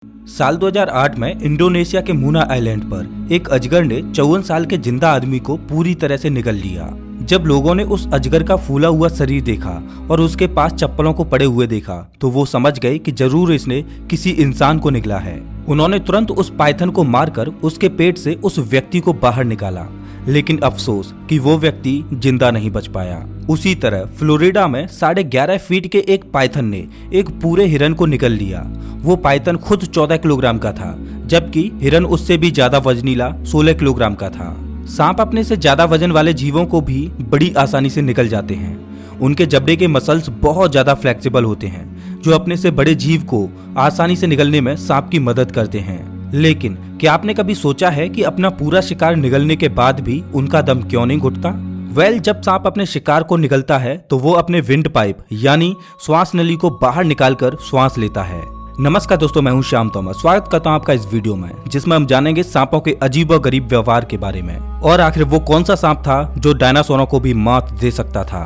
साल 2008 में इंडोनेशिया के मुना आइलैंड पर एक अजगर ने 54 साल के जिंदा आदमी को पूरी तरह से निगल लिया। जब लोगों ने उस अजगर का फूला हुआ शरीर देखा और उसके पास चप्पलों को पड़े हुए देखा तो वो समझ गए कि जरूर इसने किसी इंसान को निगला है। उन्होंने तुरंत उस पाइथन को मारकर उसके पेट से उस व्यक्ति को बाहर निकाला, लेकिन अफसोस कि वो व्यक्ति जिंदा नहीं बच पाया। उसी तरह फ्लोरिडा में 11.5 फीट के एक पाइथन ने एक पूरे हिरन को निगल लिया। वो पाइथन खुद 14 किलोग्राम का था, जबकि हिरन उससे भी ज्यादा वजनीला 16 किलोग्राम का था। सांप अपने से ज्यादा वजन वाले जीवों को भी बड़ी आसानी से निगल जाते हैं। उनके जबड़े के मसल्स बहुत ज्यादा फ्लेक्सिबल होते हैं, जो अपने से बड़े जीव को आसानी से निगलने में सांप की मदद करते हैं। लेकिन क्या आपने कभी सोचा है कि अपना पूरा शिकार निगलने के बाद भी उनका दम क्यों नहीं घुटता? जब सांप अपने शिकार को निगलता है तो वो अपने विंड पाइप यानी श्वास नली को बाहर निकालकर श्वास लेता है। नमस्कार दोस्तों, मैं हूं श्याम तोमर। स्वागत करता हूं आपका इस वीडियो में, जिसमें हम जानेंगे सांपों के अजीब व गरीब व्यवहार के बारे में, और आखिर वो कौन सा सांप था जो डायनासोरों को भी मात दे सकता था।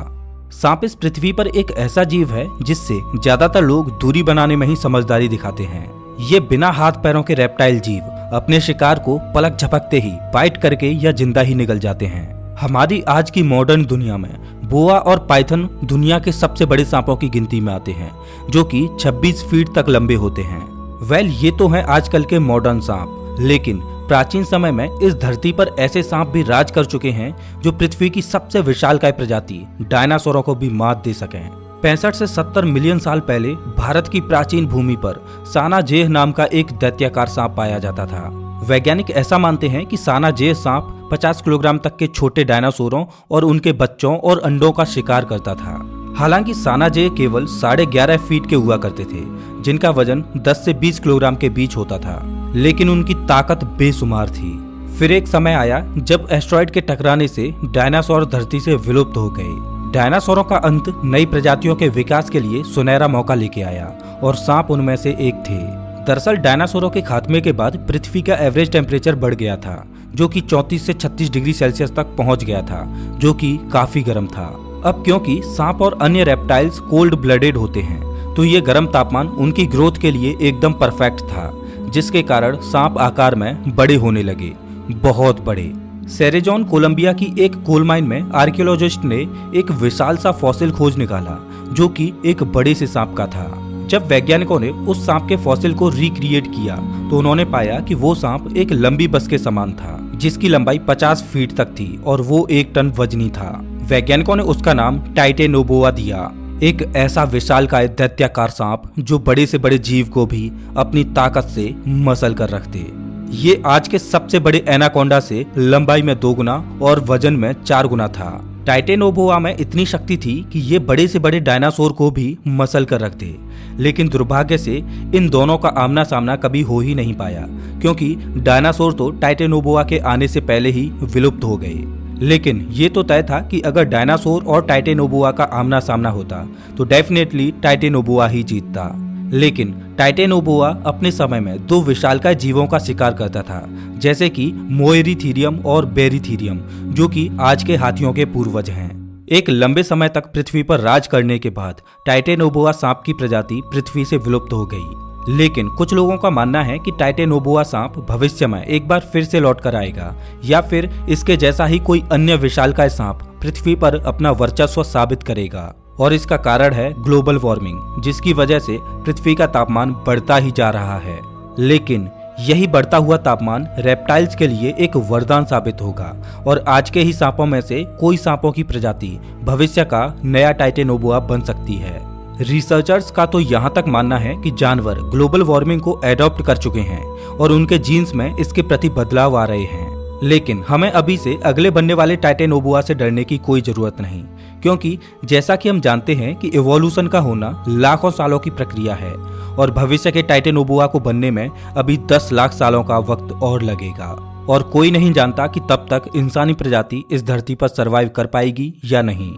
सांप इस पृथ्वी पर एक ऐसा जीव है जिससे ज्यादातर लोग दूरी बनाने में ही समझदारी दिखाते हैं। ये बिना हाथ पैरों के रेप्टाइल जीव अपने शिकार को पलक झपकते ही बाइट करके या जिंदा ही निगल जाते हैं। हमारी आज की मॉडर्न दुनिया में बोआ और पाइथन दुनिया के सबसे बड़े सांपों की गिनती में आते हैं, जो कि 26 फीट तक लंबे होते हैं। ये तो हैं आजकल के मॉडर्न सांप, लेकिन प्राचीन समय में इस धरती पर ऐसे सांप भी राज कर चुके हैं जो पृथ्वी की सबसे विशालकाय प्रजाति डायनासोरों को भी मात दे सके। 65 से 70 मिलियन साल पहले भारत की प्राचीन भूमि पर सानाजेह नाम का एक दैत्याकार सांप पाया जाता था। वैज्ञानिक ऐसा मानते हैं कि सानाजेह सांप 50 किलोग्राम तक के छोटे डायनासोरों और उनके बच्चों और अंडों का शिकार करता था। हालांकि सानाजेह केवल 11.5 फीट के हुआ करते थे, जिनका वजन 10 से 20 किलोग्राम के बीच होता था, लेकिन उनकी ताकत बेशुमार थी। फिर एक समय आया जब एस्टेरॉयड के टकराने से डायनासोर धरती से विलुप्त हो गए। डायनासोरों का अंत नई प्रजातियों के विकास के लिए सुनहरा मौका लेके आया, और सांप उनमें से एक थे। दरअसल डायनासोरों के खात्मे के बाद पृथ्वी का एवरेज टेम्परेचर बढ़ गया था, जो कि 34 से 36 डिग्री सेल्सियस तक पहुंच गया था, जो कि काफी गर्म था। अब क्योंकि सांप और अन्य रेप्टाइल्स कोल्ड ब्लडेड होते हैं, तो ये गर्म तापमान उनकी ग्रोथ के लिए एकदम परफेक्ट था, जिसके कारण सांप आकार में बड़े होने लगे, बहुत बड़े। सेरेजोन कोलंबिया की एक कोल माइन में आर्कियोलॉजिस्ट ने एक विशाल सा फॉसिल खोज निकाला, जो कि एक बड़े से सांप का था। जब वैज्ञानिकों ने उस सांप के फॉसिल को रिक्रिएट किया तो उन्होंने पाया कि वो सांप एक लंबी बस के समान था, जिसकी लंबाई 50 फीट तक थी और वो 1 टन वजनी था। वैज्ञानिकों ने उसका नाम टाइटेनोबोआ दिया, एक ऐसा विशालकाय दैत्याकार सांप जो बड़े से बड़े जीव को भी अपनी ताकत से मसल कर रखते। ये आज के सबसे बड़े एनाकोंडा से लंबाई में 2 गुना और वजन में 4 गुना था। टाइटेनोबोआ में इतनी शक्ति थी कि ये बड़े से बड़े डायनासोर को भी मसल कर रखते, लेकिन दुर्भाग्य से इन दोनों का आमना सामना कभी हो ही नहीं पाया, क्योंकि डायनासोर तो टाइटेनोबोआ के आने से पहले ही विलुप्त हो गए। लेकिन ये तो तय था कि अगर डायनासोर और टाइटेनोबोआ का आमना सामना होता तो डेफिनेटली टाइटेनोबोआ ही जीतता। लेकिन टाइटेनोबोआ अपने समय में 2 विशालकाय जीवों का शिकार करता था, जैसे कि मोएरीथीरियम और बेरीथीरियम, जो कि आज के हाथियों के पूर्वज हैं। एक लंबे समय तक पृथ्वी पर राज करने के बाद टाइटेनोबोआ सांप की प्रजाति पृथ्वी से विलुप्त हो गई। लेकिन कुछ लोगों का मानना है कि टाइटेनोबोआ सांप भविष्य में एक बार फिर से लौट कर आएगा, या फिर इसके जैसा ही कोई अन्य विशालकाय सांप पृथ्वी पर अपना वर्चस्व साबित करेगा। और इसका कारण है ग्लोबल वार्मिंग, जिसकी वजह से पृथ्वी का तापमान बढ़ता ही जा रहा है। लेकिन यही बढ़ता हुआ तापमान रेप्टाइल्स के लिए एक वरदान साबित होगा, और आज के ही सांपों में से कोई सांपों की प्रजाति भविष्य का नया टाइटेनोबोआ बन सकती है। रिसर्चर्स का तो यहाँ तक मानना है कि जानवर ग्लोबल वार्मिंग को एडॉप्ट कर चुके हैं और उनके जीन्स में इसके प्रति बदलाव आ रहे हैं। लेकिन हमें अभी से अगले बनने वाले टाइटेनोबोआ से डरने की कोई जरूरत नहीं, क्योंकि जैसा कि हम जानते हैं कि इवोल्यूशन का होना लाखों सालों की प्रक्रिया है, और भविष्य के टाइटेनोबोआ को बनने में अभी 10 लाख सालों का वक्त और लगेगा, और कोई नहीं जानता कि तब तक इंसानी प्रजाति इस धरती पर सरवाइव कर पाएगी या नहीं।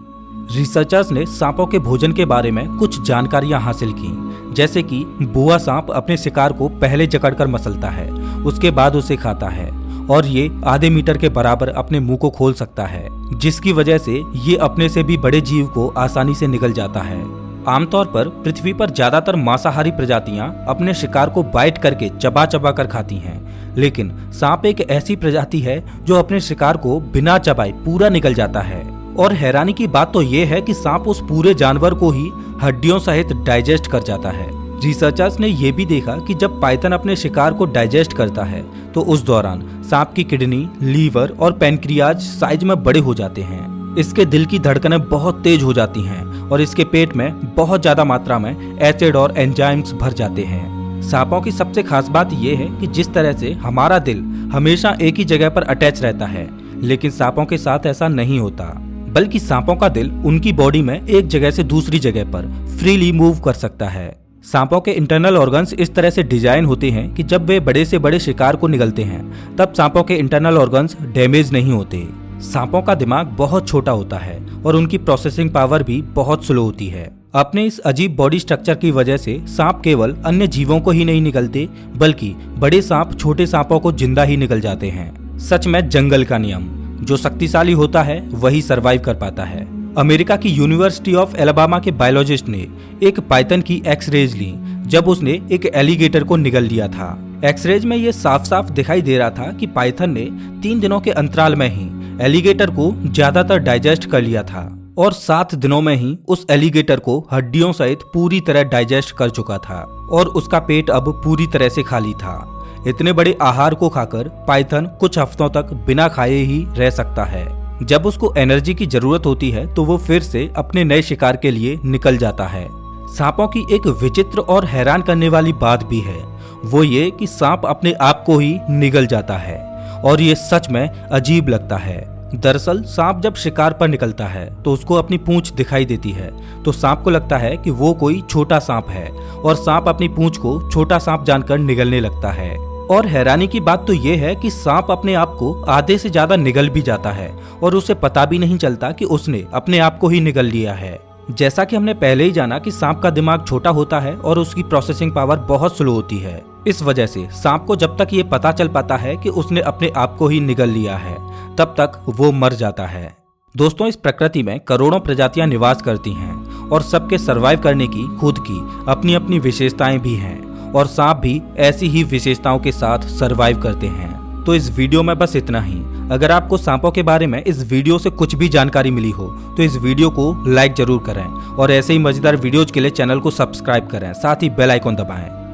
रिसर्चर्स ने सांपों के भोजन के बारे में कुछ जानकारियां हासिल की, जैसे कि बोआ सांप अपने शिकार को पहले जकड़कर मसलता है, उसके बाद उसे खाता है, और ये आधे मीटर के बराबर अपने मुंह को खोल सकता है, जिसकी वजह से ये अपने से भी बड़े जीव को आसानी से निगल जाता है। आमतौर पर पृथ्वी पर ज्यादातर मांसाहारी प्रजातियां अपने शिकार को बाइट करके चबा चबा कर खाती हैं, लेकिन सांप एक ऐसी प्रजाति है जो अपने शिकार को बिना चबाए पूरा निगल जाता है। और हैरानी की बात तो ये है कि सांप उस पूरे जानवर को ही हड्डियों सहित डाइजेस्ट कर जाता है। रिसर्चर्स ने यह भी देखा कि जब पाइथन अपने शिकार को डाइजेस्ट करता है तो उस दौरान सांप की किडनी, लीवर और पैनक्रियाज साइज में बड़े हो जाते हैं। इसके दिल की धड़कनें बहुत तेज हो जाती हैं और इसके पेट में बहुत ज्यादा मात्रा में एसिड और एंजाइम्स भर जाते हैं। सांपों की सबसे खास बात यह है कि जिस तरह से हमारा दिल हमेशा एक ही जगह पर अटैच रहता है, लेकिन सांपों के साथ ऐसा नहीं होता, बल्कि सांपों का दिल उनकी बॉडी में एक जगह से दूसरी जगह पर फ्रीली मूव कर सकता है। सांपों के इंटरनल ऑर्गन्स इस तरह से डिजाइन होते हैं कि जब वे बड़े से बड़े शिकार को निगलते हैं तब सांपों के इंटरनल ऑर्गन्स डैमेज नहीं होते। सांपों का दिमाग बहुत छोटा होता है और उनकी प्रोसेसिंग पावर भी बहुत स्लो होती है। अपने इस अजीब बॉडी स्ट्रक्चर की वजह से सांप केवल अन्य जीवों को ही नहीं निगलते, बल्कि बड़े सांप छोटे सांपों को जिंदा ही निगल जाते हैं। सच में जंगल का नियम, जो शक्तिशाली होता है वही सरवाइव कर पाता है। अमेरिका की यूनिवर्सिटी ऑफ एलाबामा के बायोलॉजिस्ट ने एक पाइथन की एक्सरेज ली जब उसने एक एलिगेटर को निगल लिया था। एक्सरेज में ये साफ साफ दिखाई दे रहा था कि पाइथन ने 3 दिनों के अंतराल में ही एलिगेटर को ज्यादातर डाइजेस्ट कर लिया था और 7 दिनों में ही उस एलिगेटर को हड्डियों सहित पूरी तरह डाइजेस्ट कर चुका था और उसका पेट अब पूरी तरह से खाली था। इतने बड़े आहार को खाकर पाइथन कुछ हफ्तों तक बिना खाए ही रह सकता है। जब उसको एनर्जी की जरूरत होती है तो वो फिर से अपने नए शिकार के लिए निकल जाता है। सांपों की एक विचित्र और हैरान करने वाली बात भी है, वो ये कि सांप अपने आप को ही निगल जाता है और ये सच में अजीब लगता है। दरअसल सांप जब शिकार पर निकलता है तो उसको अपनी पूंछ दिखाई देती है, तो सांप को लगता है कि वो कोई छोटा सांप है और सांप अपनी पूंछ को छोटा सांप जानकर निगलने लगता है। और हैरानी की बात तो ये है कि सांप अपने आप को आधे से ज्यादा निगल भी जाता है और उसे पता भी नहीं चलता कि उसने अपने आप को ही निगल लिया है। जैसा कि हमने पहले ही जाना कि सांप का दिमाग छोटा होता है और उसकी प्रोसेसिंग पावर बहुत स्लो होती है। इस वजह से सांप को जब तक ये पता चल पाता है कि उसने अपने आप को ही निगल लिया है, तब तक वो मर जाता है। दोस्तों, इस प्रकृति में करोड़ों प्रजातियां निवास करती हैं और सबके सरवाइव करने की खुद की अपनी अपनी विशेषताएं भी हैं और सांप भी ऐसी ही विशेषताओं के साथ सरवाइव करते हैं। तो इस वीडियो में बस इतना ही। अगर आपको सांपों के बारे में इस वीडियो से कुछ भी जानकारी मिली हो तो इस वीडियो को लाइक जरूर करें और ऐसे ही मजेदार वीडियोज के लिए चैनल को सब्सक्राइब करें, साथ ही बेल आइकॉन दबाएं।